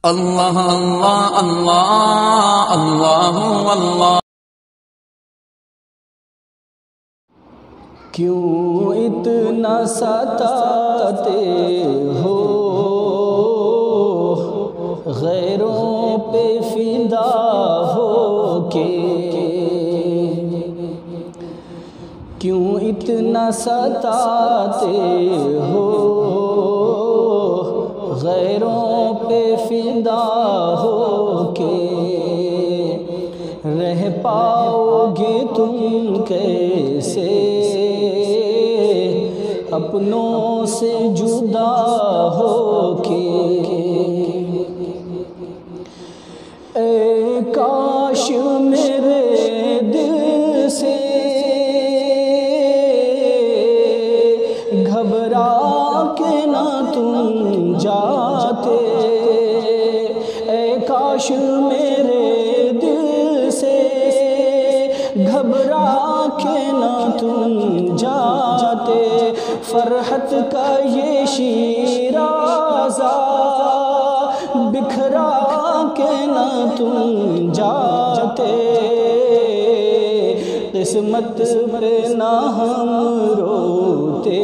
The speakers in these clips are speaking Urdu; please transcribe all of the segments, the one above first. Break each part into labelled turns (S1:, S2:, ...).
S1: اللہ اللہ اللہ اللہ اللہ۔
S2: کیوں اتنا ستاتے ہو غیروں پہ فدا ہو کے؟ کیوں اتنا ستاتے ہو غیروں پہ فدا ہو کے؟ رہ پاؤ گے تم کیسے اپنوں سے جدا ہو کے؟ اے کاش میرے دل سے گھبرا کے نہ تم جاتے۔ اے کاش میرے دل سے گھبرا کے نہ تم جاتے۔ فرحت کا یہ شیرازہ بکھرا کے نہ تم جاتے۔ قسمت پہ نہ ہم روتے،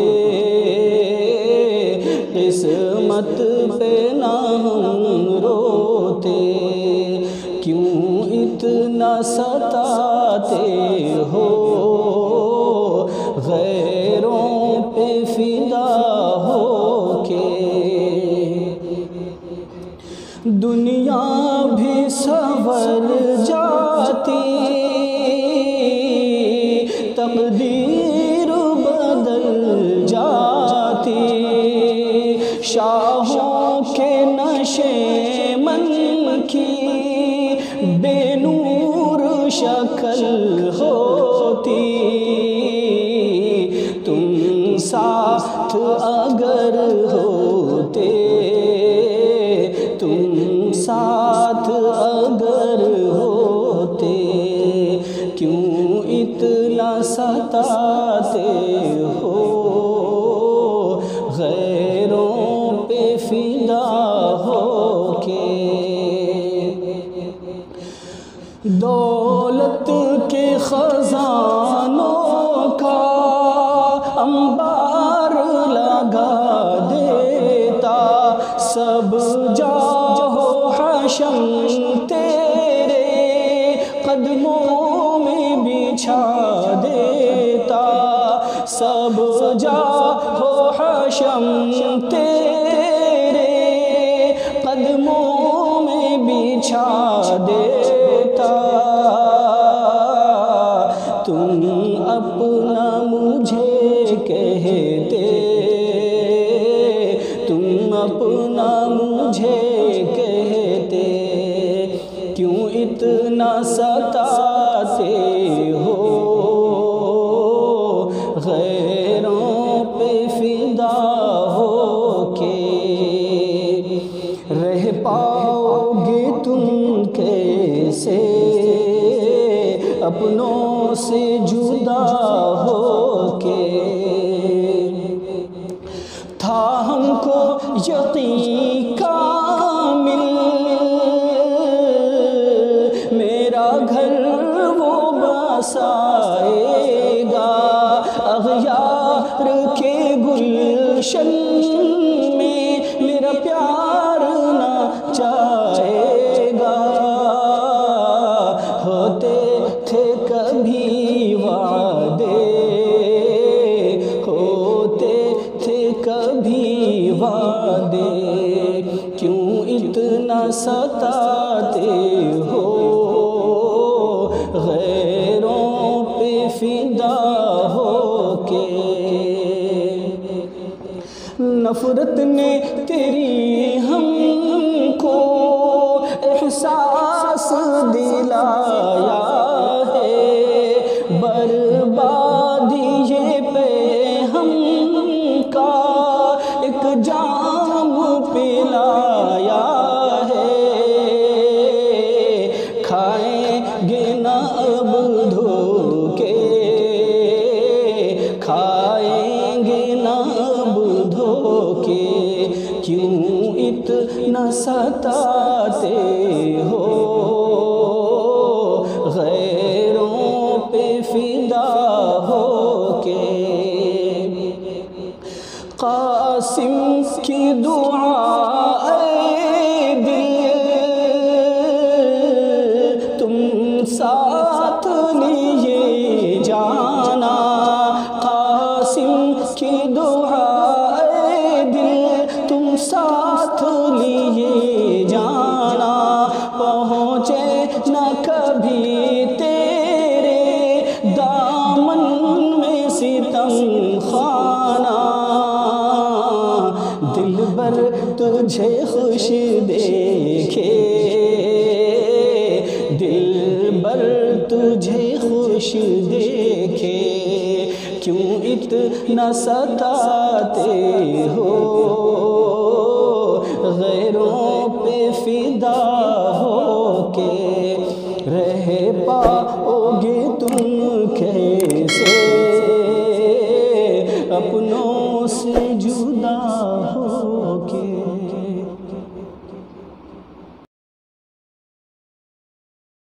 S2: قسمت پہ نہ ہم روتے۔ کیوں اتنا ستاتے ہو غیروں پہ فدا ہو کے؟ دنیا بھی سنور جاتی، تقدیر بدل جاتی۔ شاہوں کے نشے من کی بے نور شکل ہوتی۔ تم ساتھ اگر ہوتے، تم ساتھ اگر ہوتے، کیوں اتنا ستاتے ہو غیروں پہ فدا ہو کے؟ دولت کے خزانوں کا انبار لگا دیتا، سب جاہ حشم تیرے قدموں میں بچھا دیتا۔ سب جاہ حشم تیرے قدموں میں بچھا دیتا۔ تم اپنا مجھے کہتے، تم اپنا مجھے کہتے، کیوں اتنا ستاتے ہو غیروں پہ فدا ہو کے؟ رہ پاؤ گے تم کیسے اپنوں سے جدا ہو کے؟ تھا ہم کو یقین کامل میرا گھر وہ بسائے گا، اغیار کے گلشن میں میرا پیار نہ چاہے گا۔ ہوتے تھے کبھی وعدے، ہوتے تھے کبھی وعدے، کیوں اتنا ستاتے ہو غیروں پہ فدا ہو کے؟ نفرت نے تیری ہم کو احساس دلایا ہے، بربادی پہ ہم کا ایک جام پلایا ہے۔ کھائیں گے نہ اب دھوکے، کھائیں گے نہ اب دھوکے، کیوں ستاتے ہو، غیروں پہ فدا ہو کے۔ قاسم کی دعا اے دل تم ساتھ لیے جانا، قاسم کی دعا اے دل تم ساتھ لیے جانا، پہنچے نہ کبھی تیرے دامن میں ستم خانہ، دل بر تجھے خوش دیکھے، دل بر تجھے خوش دیکھے، کیوں اتنا ستاتے ہو، غیروں پہ فدا ہو کے۔ رہ پاؤ گے تم کیسے